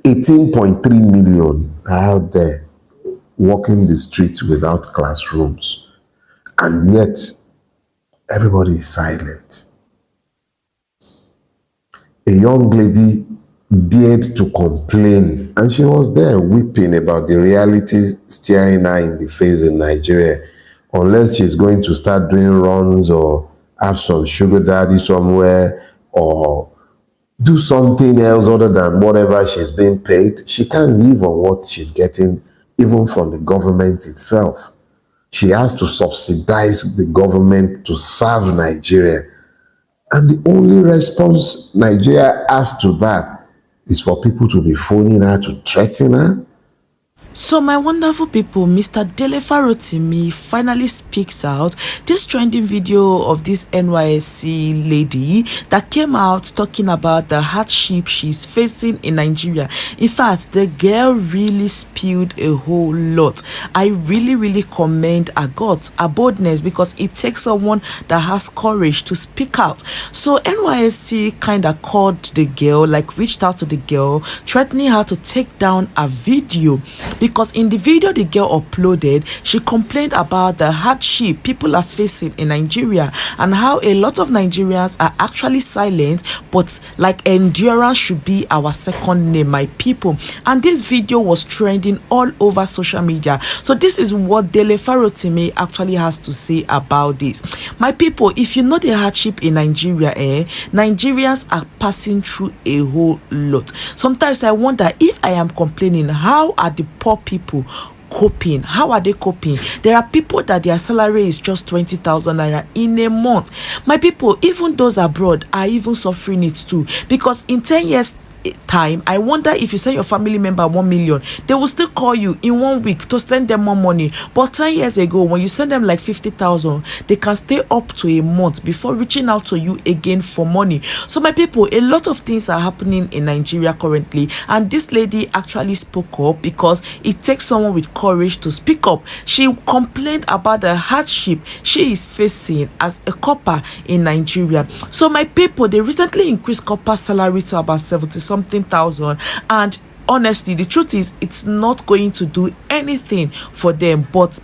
18.3 million are out there walking the streets without classrooms. And yet, everybody is silent. A young lady dared to complain, and she was there weeping about the reality staring her in the face in Nigeria. Unless she's going to start doing runs or have some sugar daddy somewhere or do something else other than whatever she's being paid, she can't live on what she's getting even from the government itself. She has to subsidize the government to serve Nigeria. And the only response Nigeria has to that is for people to be phoning her to threaten her. So my wonderful people, Mr. Dele Farotimi finally speaks out. This trending video of this NYSC lady that came out talking about the hardship she's facing in Nigeria. In fact, the girl really spilled a whole lot. I really commend her guts, her boldness, because it takes someone that has courage to speak out. So NYSC kind of called the girl, like reached out to the girl, threatening her to take down a video. Because in the video the girl uploaded, she complained about the hardship people are facing in Nigeria and how a lot of Nigerians are actually silent, but like endurance should be our second name, my people. And this video was trending all over social media. So this is what Dele Farotimi actually has to say about this. My people, if you know the hardship in Nigeria, Nigerians are passing through a whole lot. Sometimes I wonder, if I am complaining, how are the poor people coping? How are they coping? There are people that their salary is just 20,000 naira in a month. My people, even those abroad are even suffering it too, because in 10 years time, I wonder if you send your family member 1 million, they will still call you in 1 week to send them more money. But 10 years ago, when you send them like 50,000, they can stay up to a month before reaching out to you again for money. So my people, a lot of things are happening in Nigeria currently, and this lady actually spoke up because it takes someone with courage to speak up. She complained about the hardship she is facing as a corper in Nigeria. So my people, they recently increased corper salary to about 70-something thousand, and honestly, the truth is it's not going to do anything for them, but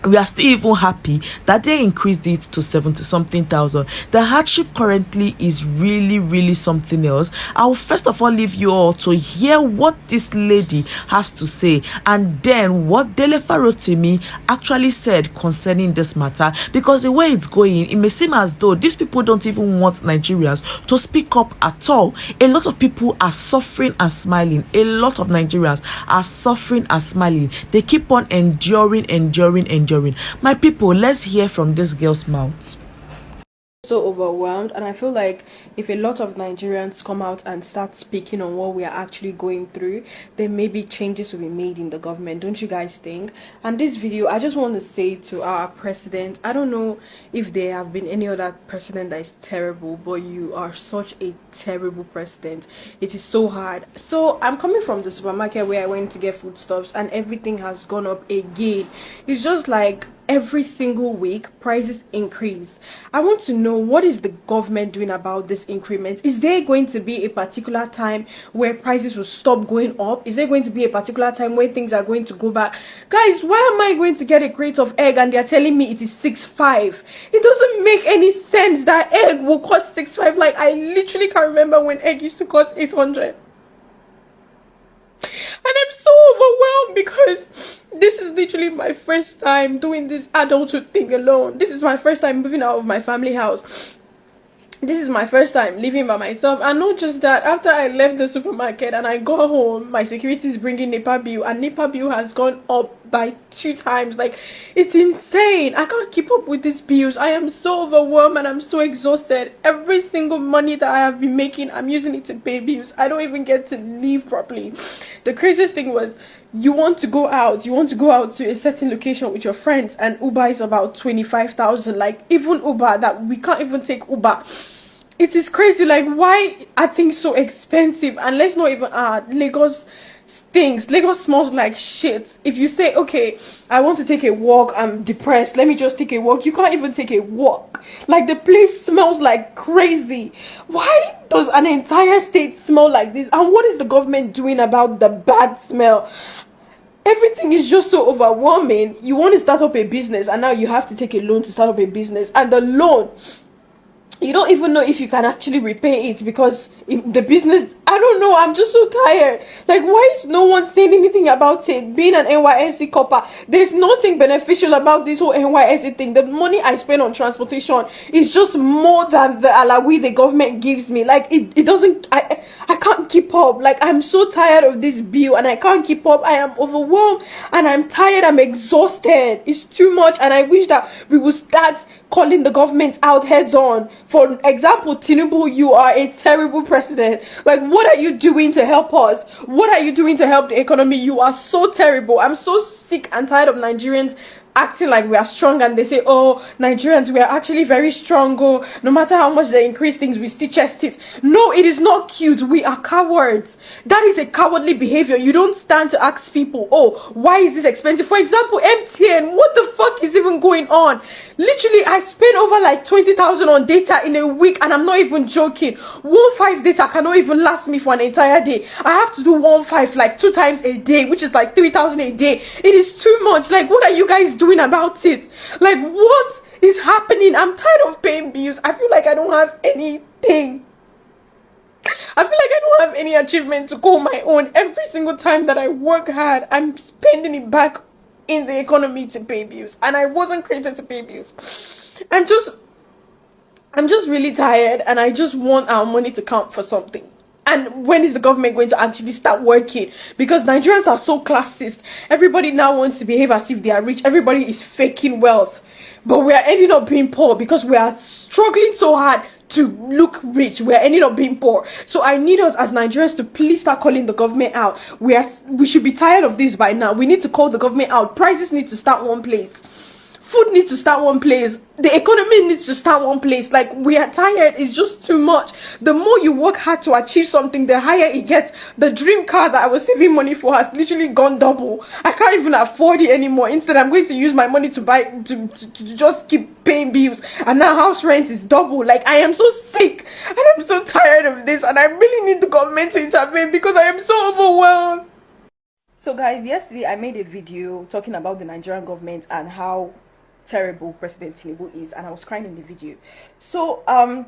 we are still even happy that they increased it to 70-something thousand. The hardship currently is really something else. I will first of all leave you all to hear what this lady has to say, and then what Dele Farotimi actually said concerning this matter, because the way it's going, it may seem as though these people don't even want Nigerians to speak up at all. A lot of people are suffering and smiling. A lot of Nigerians are suffering and smiling. They keep on enduring. My people, let's hear from this girl's mouth. So overwhelmed, and I feel like if a lot of Nigerians come out and start speaking on what we are actually going through, then maybe changes will be made in the government. Don't you guys think? And this video, I just want to say to our president, I don't know if there have been any other president that is terrible, but you are such a terrible president. It is so hard. So I'm coming from the supermarket where I went to get foodstuffs, and everything has gone up again. It's just like every single week prices increase. I want to know, what is the government doing about this increment? Is there going to be a particular time where prices will stop going up? Is there going to be a particular time where things are going to go back? Guys, why am I going to get a crate of egg and they're telling me it is 6.5? It doesn't make any sense that egg will cost 6.5. Like, I literally can't remember when egg used to cost 800. And I'm so overwhelmed because this is literally my first time doing this adulthood thing alone. This is my first time moving out of my family house. This is my first time living by myself. And not just that, after I left the supermarket and I got home, my security is bringing NEPA bill, and NEPA bill has gone up by 2 times. Like, it's insane. I can't keep up with these bills. I am so overwhelmed and I'm so exhausted. Every single money that I have been making, I'm using it to pay bills. I don't even get to live properly. The craziest thing was, you want to go out to a certain location with your friends, and Uber is about 25,000. Like, even Uber, that we can't even take Uber. It is crazy. Like, why are things so expensive? And let's not even Lagos stinks. Lagos smells like shit. If you say, okay, I want to take a walk, I'm depressed, let me just take a walk, you can't even take a walk. Like, the place smells like crazy. Why does an entire state smell like this? And what is the government doing about the bad smell? Everything is just so overwhelming. You want to start up a business, and now you have to take a loan to start up a business, and the loan, you don't even know if you can actually repay it, because the business, I don't know, I'm just so tired. Like, why is no one saying anything about it? Being an NYSC corper, there's nothing beneficial about this whole NYSC thing. The money I spend on transportation is just more than the alawi the government gives me. Like, it doesn't, I can't keep up. Like, I'm so tired of this bill, and I can't keep up. I am overwhelmed, and I'm tired, I'm exhausted. It's too much, and I wish that we would start calling the government out heads on. For example, Tinubu, you are a terrible president. Like, what are you doing to help us? What are you doing to help the economy? You are so terrible. I'm so sick and tired of Nigerians acting like we are strong, and they say, oh, Nigerians, we are actually very strong. Oh, no matter how much they increase things, we still chest it. No, it is not cute. We are cowards. That is a cowardly behavior. You don't stand to ask people, oh, why is this expensive? For example, MTN, what the fuck is even going on? Literally, I spend over like 20,000 on data in a week, and I'm not even joking. 1.5 data cannot even last me for an entire day. I have to do 1.5 like 2 times a day, which is like 3,000 a day. It is too much. Like, what are you guys doing about it? Like, what is happening? I'm tired of paying bills. I feel like I don't have anything. I feel like I don't have any achievement to call my own. Every single time that I work hard, I'm spending it back in the economy to pay bills, and I wasn't created to pay bills. I'm just really tired, and I just want our money to count for something. And when is the government going to actually start working? Because Nigerians are so classist. Everybody now wants to behave as if they are rich. Everybody is faking wealth. But we are ending up being poor because we are struggling so hard to look rich. We are ending up being poor. So I need us as Nigerians to please start calling the government out. We should be tired of this by now. We need to call the government out. Prices need to start one place. Food needs to start one place. The economy needs to start one place. Like, we are tired. It's just too much. The more you work hard to achieve something, the higher it gets. The dream car that I was saving money for has literally gone double. I can't even afford it anymore. Instead, I'm going to use my money to buy, to just keep paying bills. And now house rent is double. Like, I am so sick. And I'm so tired of this. And I really need the government to intervene because I am so overwhelmed. So guys, yesterday I made a video talking about the Nigerian government and how terrible President Tinubu is, and I was crying in the video. So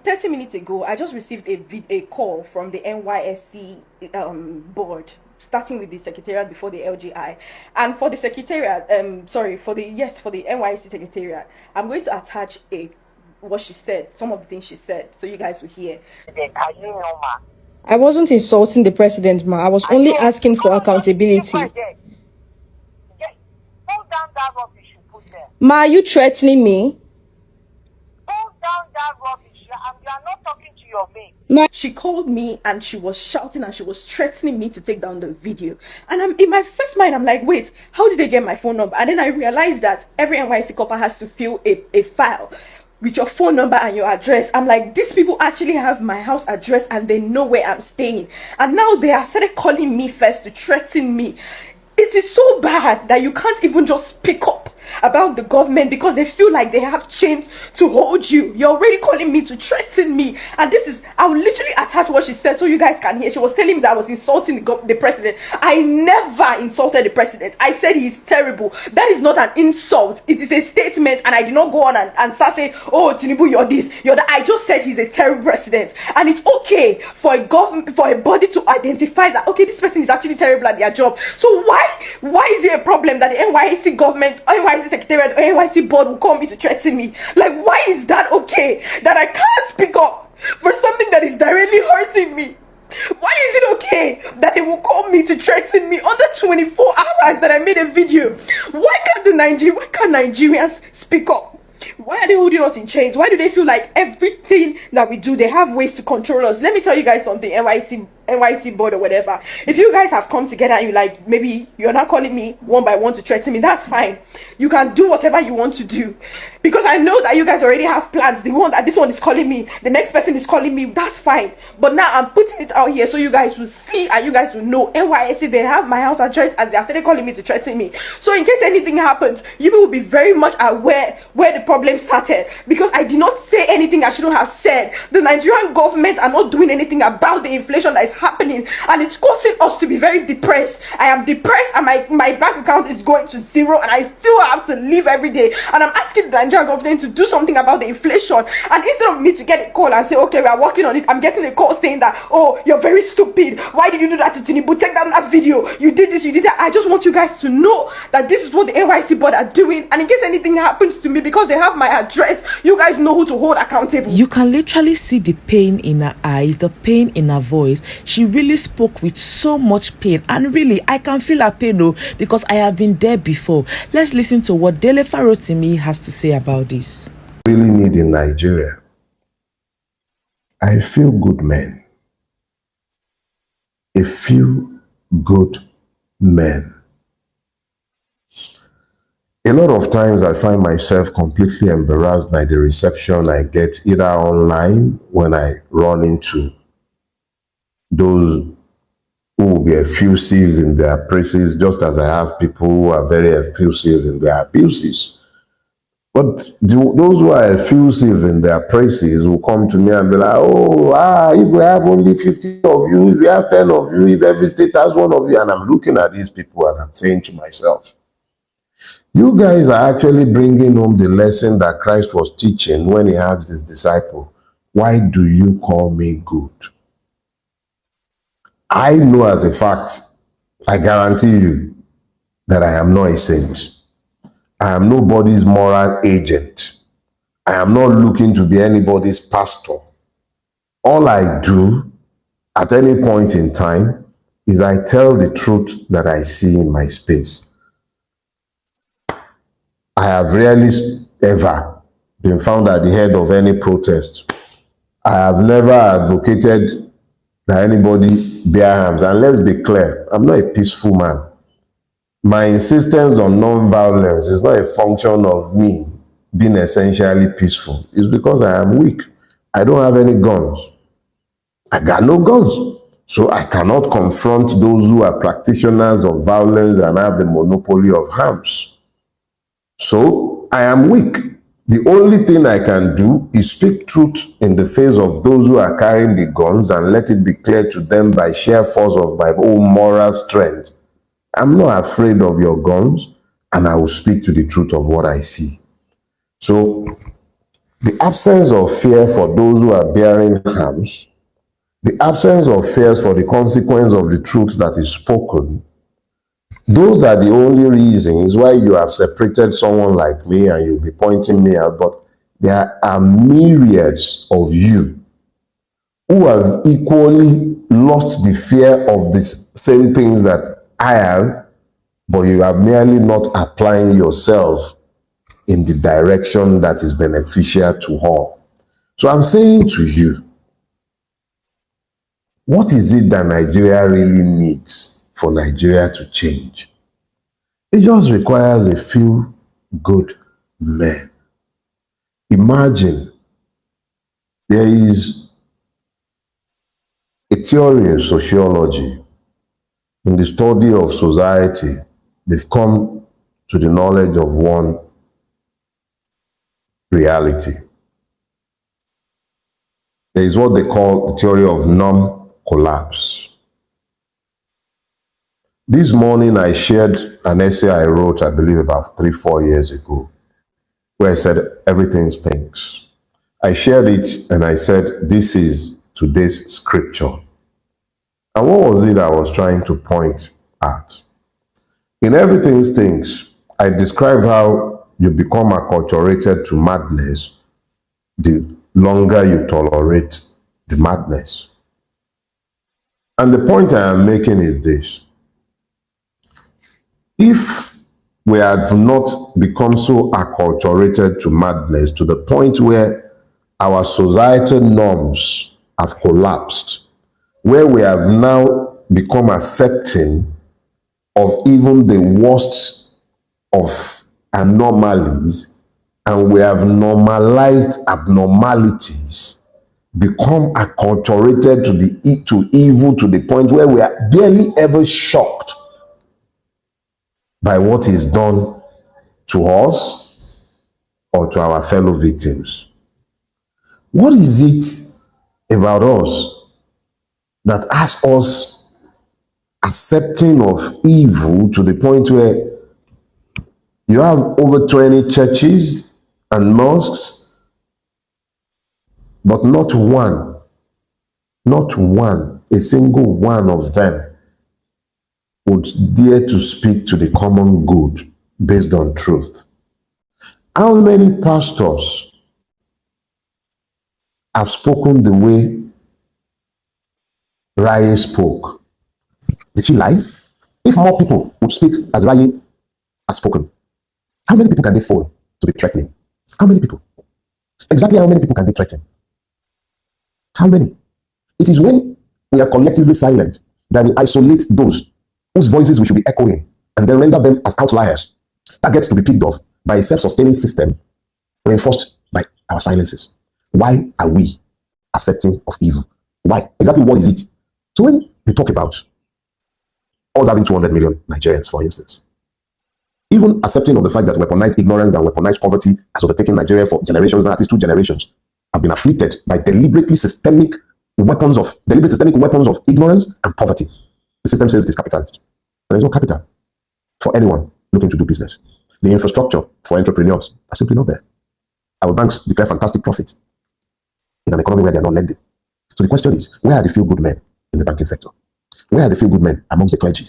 30 minutes ago, I just received a call from the NYSC board, starting with the secretariat before the LGI. And for the secretariat, for the NYSC secretariat, I'm going to attach what she said, some of the things she said, so you guys will hear. Are you normal? I wasn't insulting the president, ma. I was only asking for accountability. Hold down that rubbish you put there. Ma, are you threatening me? Hold down that rubbish. You are not talking to your mate. She called me and she was shouting and she was threatening me to take down the video. And I'm in my first mind, I'm like, wait, how did they get my phone number? And then I realized that every NYSC corper has to fill a file with your phone number and your address. I'm like, these people actually have my house address and they know where I'm staying. And now they have started calling me first to threaten me. It is so bad that you can't even just pick up about the government because they feel like they have chains to hold you. You're already calling me to threaten me. And this is, I will literally attach what she said so you guys can hear. She was telling me that I was insulting the president. I never insulted the president. I said he's terrible. That is not an insult. It is a statement, and I did not go on and start saying, oh, Tinubu, you're this, you're that. I just said he's a terrible president. And it's okay for a government, for a body to identify that, okay, this person is actually terrible at their job. So why is it a problem that the NYSC government, NYSC secretariat, or NYSC board will call me to threaten me? Like, why is that okay? That I can't speak up for something that is directly hurting me? Why is it okay that they will call me to threaten me under 24 hours that I made a video? Why can't Nigerians speak up? Why are they holding us in chains? Why do they feel like everything that we do, they have ways to control us? Let me tell you guys something, NYSC NYC board or whatever, if you guys have come together and you like, maybe you're not calling me one by one to threaten me, that's fine. You can do whatever you want to do, because I know that you guys already have plans. The one that this one is calling me, the next person is calling me, that's fine. But now I'm putting it out here so you guys will see and you guys will know. NYSC, they have my house address and they are started calling me to threaten me. So in case anything happens, you will be very much aware where the problem started, because I did not say anything I shouldn't have said. The Nigerian government are not doing anything about the inflation that is happening, and it's causing us to be very depressed. I am depressed, and my bank account is going to zero, and I still have to live every day. And I'm asking the Nigerian government to do something about the inflation. And instead of me to get a call and say, okay, we are working on it, I'm getting a call saying that, oh, you're very stupid. Why did you do that to Tinubu? Take down that video. You did this, you did that. I just want you guys to know that this is what the NYC board are doing. And in case anything happens to me, because they have my address, you guys know who to hold accountable. You can literally see the pain in her eyes, the pain in her voice. She really spoke with so much pain, and really I can feel her pain because I have been there before. Let's listen to what Dele Farotimi has to say about this. Really need in Nigeria, I feel good men, a few good men. A lot of times I find myself completely embarrassed by the reception I get either online when I run into those who will be effusive in their praises, just as I have people who are very effusive in their abuses. But those who are effusive in their praises will come to me and be like, if we have only 50 of you, if we have 10 of you, if every state has one of you, and I'm looking at these people and I'm saying to myself, you guys are actually bringing home the lesson that Christ was teaching when he asked his disciple, why do you call me good? I know as a fact, I guarantee you that I am not a saint. I am nobody's moral agent. I am not looking to be anybody's pastor. All I do at any point in time is I tell the truth that I see in my space. I have rarely ever been found at the head of any protest. I have never advocated that anybody bear arms. And let's be clear, I'm not a peaceful man. My insistence on non-violence is not a function of me being essentially peaceful. It's because I am weak. I don't have any guns. I got no guns. So I cannot confront those who are practitioners of violence and have the monopoly of arms. So I am weak. The only thing I can do is speak truth in the face of those who are carrying the guns and let it be clear to them by sheer force of my own moral strength. I'm not afraid of your guns, and I will speak to the truth of what I see. So the absence of fear for those who are bearing arms, the absence of fears for the consequence of the truth that is spoken, those are the only reasons why you have separated someone like me and you'll be pointing me out. But there are myriads of you who have equally lost the fear of the same things that I have, but you are merely not applying yourself in the direction that is beneficial to all. So I'm saying to you, what is it that Nigeria really needs for Nigeria to change? It just requires a few good men. Imagine there is a theory in sociology. In the study of society, they've come to the knowledge of one reality. There is what they call the theory of non-collapse. This morning I shared an essay I wrote, I believe about 3-4 years ago, where I said, everything stinks. I shared it and I said, this is today's scripture. And what was it I was trying to point at? In Everything Stinks, I described how you become acculturated to madness the longer you tolerate the madness. And the point I am making is this. If we have not become so acculturated to madness to the point where our societal norms have collapsed, where we have now become accepting of even the worst of anomalies, and we have normalized abnormalities, become acculturated to evil to the point where we are barely ever shocked by what is done to us or to our fellow victims. What is it about us that has us accepting of evil to the point where you have over 20 churches and mosques, but not one, a single one of them would dare to speak to the common good based on truth? How many pastors have spoken the way Thre spoke? Did she lie? If more people would speak as Thre has spoken, how many people can they phone to be threatening? How many people? Exactly how many people can they threaten? How many? It is when we are collectively silent that we isolate those whose voices we should be echoing and then render them as outliers. That gets to be picked off by a self-sustaining system reinforced by our silences. Why are we accepting of evil? Why? Exactly what is it? So when they talk about us having 200 million Nigerians, for instance, even accepting of the fact that weaponized ignorance and weaponized poverty has overtaken Nigeria for generations now, at least 2 generations, have been afflicted by deliberate systemic weapons of ignorance and poverty. The system says it is capitalist. There is no capital for anyone looking to do business. The infrastructure for entrepreneurs are simply not there. Our banks declare fantastic profit in an economy where they are not lending. So the question is, where are the feel-good men in the banking sector? Where are the feel-good men amongst the clergy?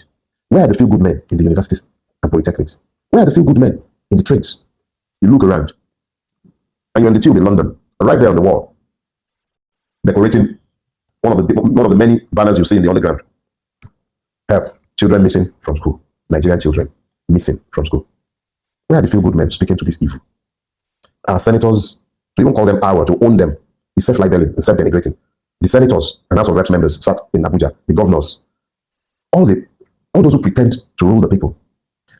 Where are the feel-good men in the universities and polytechnics? Where are the feel-good men in the trades? You look around, and you're on the tube in London, and right there on the wall, decorating one of the many banners you see in the underground. Help, children missing from school. Nigerian children missing from school. Where are the feel-good men speaking to this evil? Our senators, to even call them our, to own them, is self-libeling and self-denigrating. The senators and House of Reps members sat in Abuja, the governors, all those who pretend to rule the people.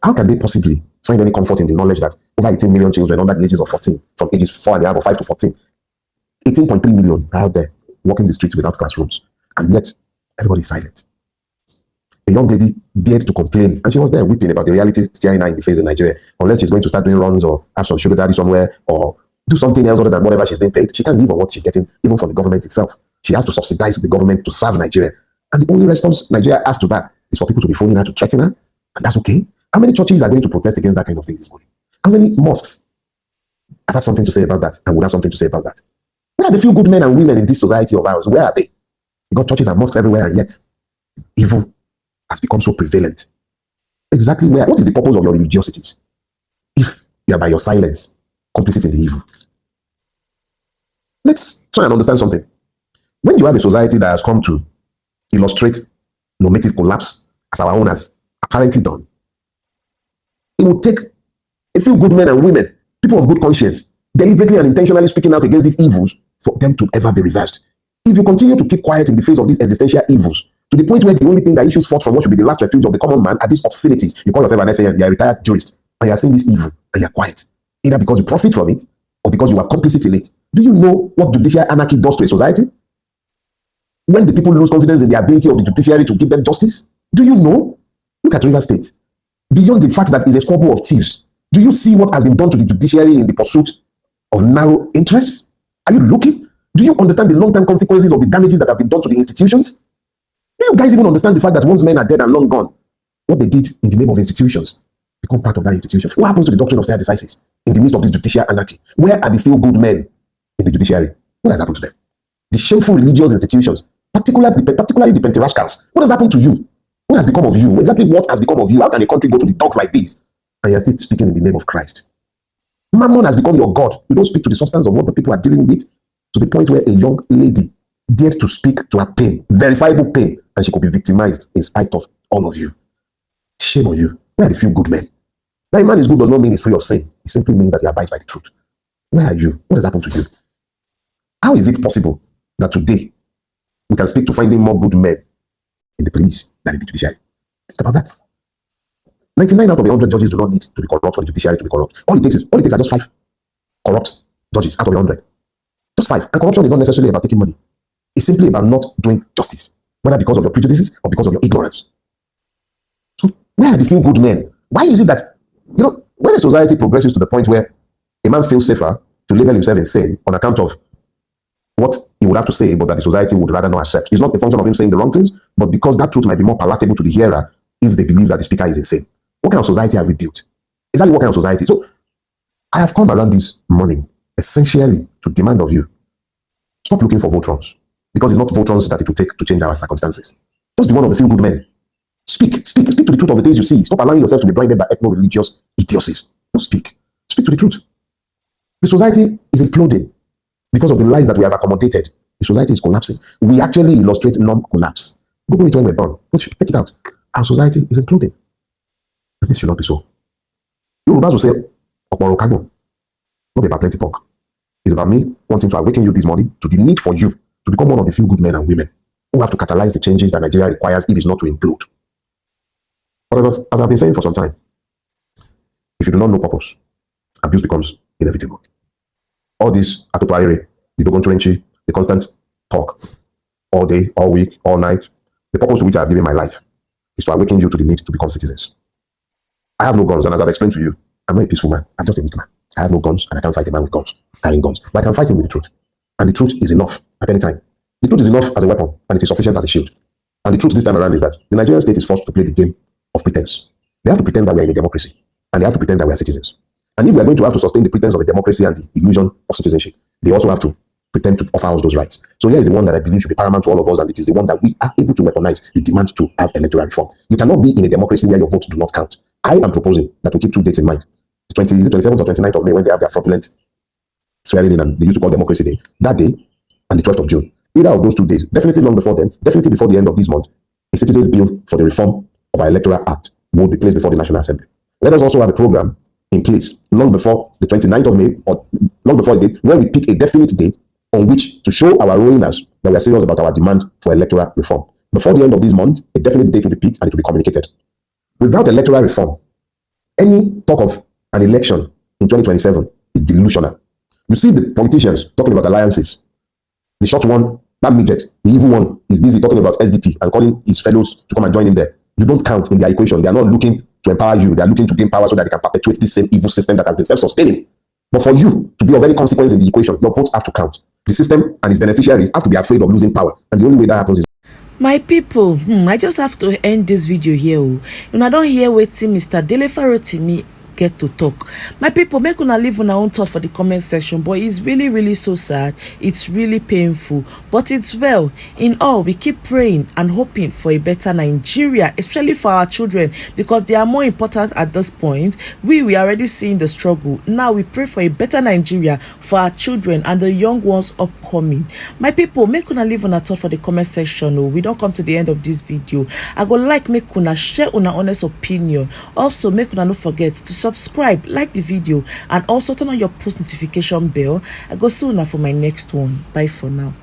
How can they possibly find any comfort in the knowledge that over 18 million children under the ages of 14, from ages 4.5 or 5 to 14, 18.3 million are out there walking the streets without classrooms, and yet everybody is silent? A young lady dared to complain, and she was there weeping about the reality staring her in the face in Nigeria. Unless she's going to start doing runs or have some sugar daddy somewhere or do something else other than whatever she's being paid, she can't live on what she's getting, even from the government itself. She has to subsidize the government to serve Nigeria. And the only response Nigeria has to that is for people to be phoning her to threaten her, and that's okay. How many churches are going to protest against that kind of thing this morning? How many mosques have had something to say about that and would have something to say about that? Where are the few good men and women in this society of ours? Where are they? You got churches and mosques everywhere, and yet evil has become so prevalent. Exactly where? What is the purpose of your religiosities if you are by your silence complicit in the evil? Let's try and understand something. When you have a society that has come to illustrate normative collapse as our own has apparently done, it will take a few good men and women, people of good conscience, deliberately and intentionally speaking out against these evils for them to ever be reversed. If you continue to keep quiet in the face of these existential evils, to the point where the only thing that issues forth from what should be the last refuge of the common man are these obscenities, you call yourself an SA and you're a retired jurist, and you're seeing this evil and you're quiet, either because you profit from it or because you are complicit in it. Do you know what judicial anarchy does to a society? When the people lose confidence in the ability of the judiciary to give them justice? Do you know? Look at Rivers State. Beyond the fact that it's a squabble of thieves, do you see what has been done to the judiciary in the pursuit of narrow interests? Are you looking? Do you understand the long-term consequences of the damages that have been done to the institutions? Do you guys even understand the fact that once men are dead and long gone, what they did in the name of institutions become part of that institution? What happens to the doctrine of stare decisis in the midst of this judicial anarchy? Where are the feel-good men in the judiciary? What has happened to them? The shameful religious institutions, particularly the Pentarascals. What has happened to you? What has become of you? Exactly what has become of you? How can a country go to the dogs like this and you're still speaking in the name of Christ? Mammon has become your God. You don't speak to the substance of what the people are dealing with, to the point where a young lady dared to speak to her pain, verifiable pain, and she could be victimized in spite of all of you. Shame on you. Where are the few good men? Now, a man is good does not mean he's free of sin. It simply means that he abides by the truth. Where are you? What has happened to you? How is it possible that today we can speak to finding more good men in the police than in the judiciary. Think about that. 99 out of 100 judges do not need to be corrupt for the judiciary to be corrupt. All it takes are just 5 corrupt judges out of 100. Just 5. And corruption is not necessarily about taking money. It's simply about not doing justice, whether because of your prejudices or because of your ignorance. So where are the few good men? Why is it that, when a society progresses to the point where a man feels safer to label himself insane on account of what he would have to say, but that the society would rather not accept? It's not a function of him saying the wrong things, but because that truth might be more palatable to the hearer if they believe that the speaker is insane. What kind of society have we built? Exactly what kind of society? So I have come around this morning essentially to demand of you, stop looking for vote runs, because it's not vote runs that it will take to change our circumstances. Just be one of the few good men. Speak to the truth of the things you see. Stop allowing yourself to be blinded by ethno-religious idiocies. Just speak to the truth. The society is imploding because of the lies that we have accommodated. The society is collapsing. We actually illustrate non-collapse. Google it when we're done. Take it out. Our society is imploding. And this should not be so. Yorubas will say, Okmorokago. Not about plenty talk. It's about me wanting to awaken you this morning to the need for you to become one of the few good men and women who have to catalyze the changes that Nigeria requires if it's not to implode. But as I've been saying for some time, if you do not know purpose, abuse becomes inevitable. All this atotoarere, the dogontrenchi, the constant talk, all day, all week, all night, the purpose to which I have given my life is to awaken you to the need to become citizens. I have no guns, and as I've explained to you, I'm not a peaceful man. I'm just a weak man. I have no guns, and I can't fight a man with guns, carrying guns. But I can fight him with the truth. And the truth is enough at any time. The truth is enough as a weapon, and it is sufficient as a shield. And the truth this time around is that the Nigerian state is forced to play the game of pretense. They have to pretend that we are in a democracy, and they have to pretend that we are citizens. And if we are going to have to sustain the pretense of a democracy and the illusion of citizenship, they also have to pretend to offer us those rights. So here is the one that I believe should be paramount to all of us, and it is the one that we are able to weaponize, the demand to have electoral reform. You cannot be in a democracy where your votes do not count. I am proposing that we keep 2 dates in mind. The 27th or 29th of May, when they have their fraudulent swearing in, and they used to call Democracy Day, that day, and the 12th of June. Either of those 2 days, definitely long before then, definitely before the end of this month, a citizens' bill for the reform of our electoral act will be placed before the National Assembly. Let us also have a program in place long before the 29th of May, or long before a date, where we pick a definite date on which to show our rulers that we are serious about our demand for electoral reform. Before the end of this month, a definite date will be picked and it will be communicated. Without electoral reform, any talk of an election in 2027 is delusional. You see the politicians talking about alliances. The short one, that midget, the evil one, is busy talking about SDP and calling his fellows to come and join him there. You don't count in their equation. They are not looking to empower you. They are looking to gain power so that they can perpetuate this same evil system that has been self-sustaining. But for you to be of any consequence in the equation, your votes have to count. The system and its beneficiaries have to be afraid of losing power. And the only way that happens is my people, I just have to end this video here. When I don't hear waiting Mr. Dele Farotimi get to talk, my people, make una leave una own thought for the comment section. But it's really so sad. It's really painful, but it's well. In all, we keep praying and hoping for a better Nigeria, especially for our children, because they are more important at this point. We are already seeing the struggle. Now we pray for a better Nigeria for our children and the young ones upcoming. My people, make una leave una thought for the comment section. We don't come to the end of this video. I go like make una share una honest opinion. Also, make una not forget to subscribe, like the video, and also turn on your post notification bell. I go see una for my next one. Bye for now.